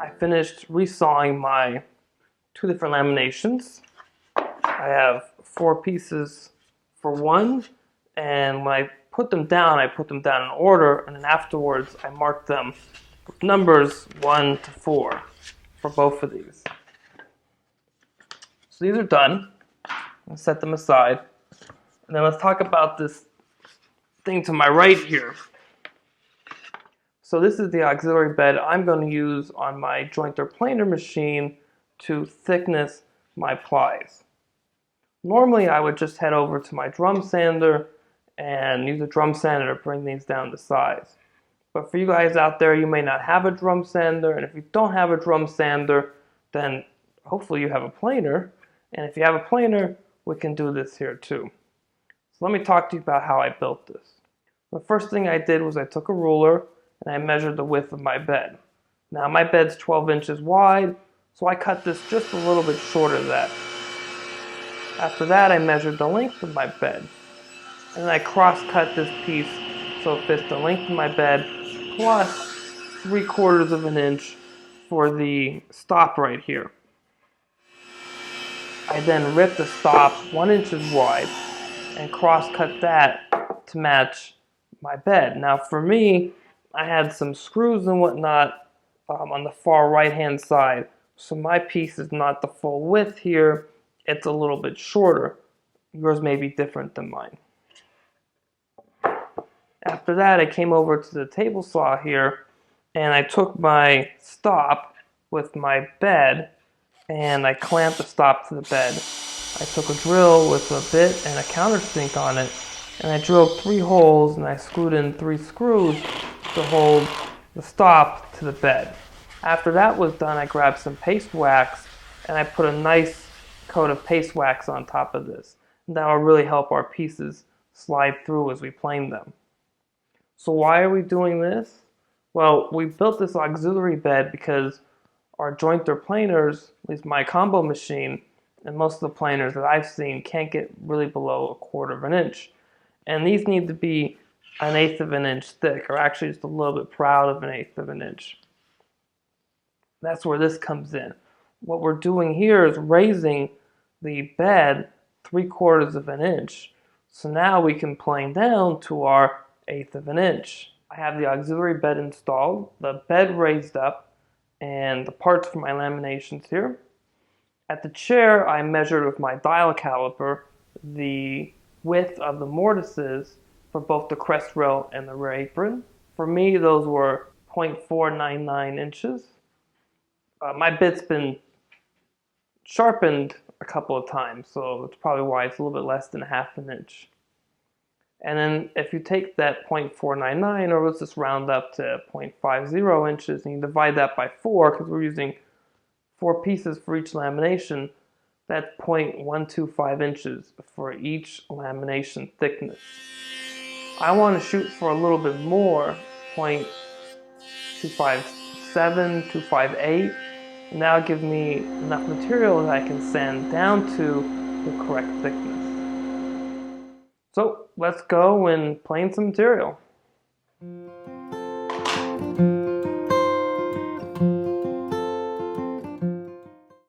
I finished resawing my 2 different laminations. I have 4 pieces for one, and when I put them down in order, and then afterwards I marked them with numbers 1 to 4 for both of these. So these are done. I'll set them aside. And then let's talk about this thing to my right here. So this is the auxiliary bed I'm going to use on my jointer planer machine to thickness my plies. Normally I would just head over to my drum sander and use a drum sander to bring these down to size. But for you guys out there, you may not have a drum sander, and if you don't have a drum sander, then hopefully you have a planer. And if you have a planer, we can do this here too. So let me talk to you about how I built this. The first thing I did was I took a ruler and I measured the width of my bed. Now my bed's 12 inches wide, so I cut this just a little bit short of that. After that, I measured the length of my bed. And then I cross-cut this piece so it fits the length of my bed, plus 3/4 of an inch for the stop right here. I then ripped the stop 1 inch wide and cross-cut that to match my bed. Now for me, I had some screws and whatnot on the far right-hand side, so my piece is not the full width here, it's a little bit shorter. Yours may be different than mine. After that, I came over to the table saw here, and I took my stop with my bed, and I clamped the stop to the bed. I took a drill with a bit and a countersink on it, and I drilled 3 holes, and I screwed in 3 screws to hold the stop to the bed. After that was done, I grabbed some paste wax, and I put a nice coat of paste wax on top of this. And that will really help our pieces slide through as we plane them. So why are we doing this? Well, we built this auxiliary bed because our jointer planers, at least my combo machine, and most of the planers that I've seen, can't get really below 1/4 of an inch. And these need to be 1/8 of an inch thick, or actually just a little bit proud of 1/8 of an inch. That's where this comes in. What we're doing here is raising the bed 3/4 of an inch. So now we can plane down to our 1/8 of an inch. I have the auxiliary bed installed, the bed raised up, and the parts for my laminations here. At the chair, I measured with my dial caliper the width of the mortises for both the crest rail and the rear apron. For me, those were 0.499 inches. My bit's been sharpened a couple of times, so that's probably why it's a little bit less than 1/2 an inch. And then if you take that 0.499, or let's just round up to 0.50 inches, and you divide that by 4, because we're using 4 pieces for each lamination, that's 0.125 inches for each lamination thickness. I want to shoot for a little bit more, 0.257, 258, and that'll give me enough material that I can sand down to the correct thickness. So let's go and plane some material.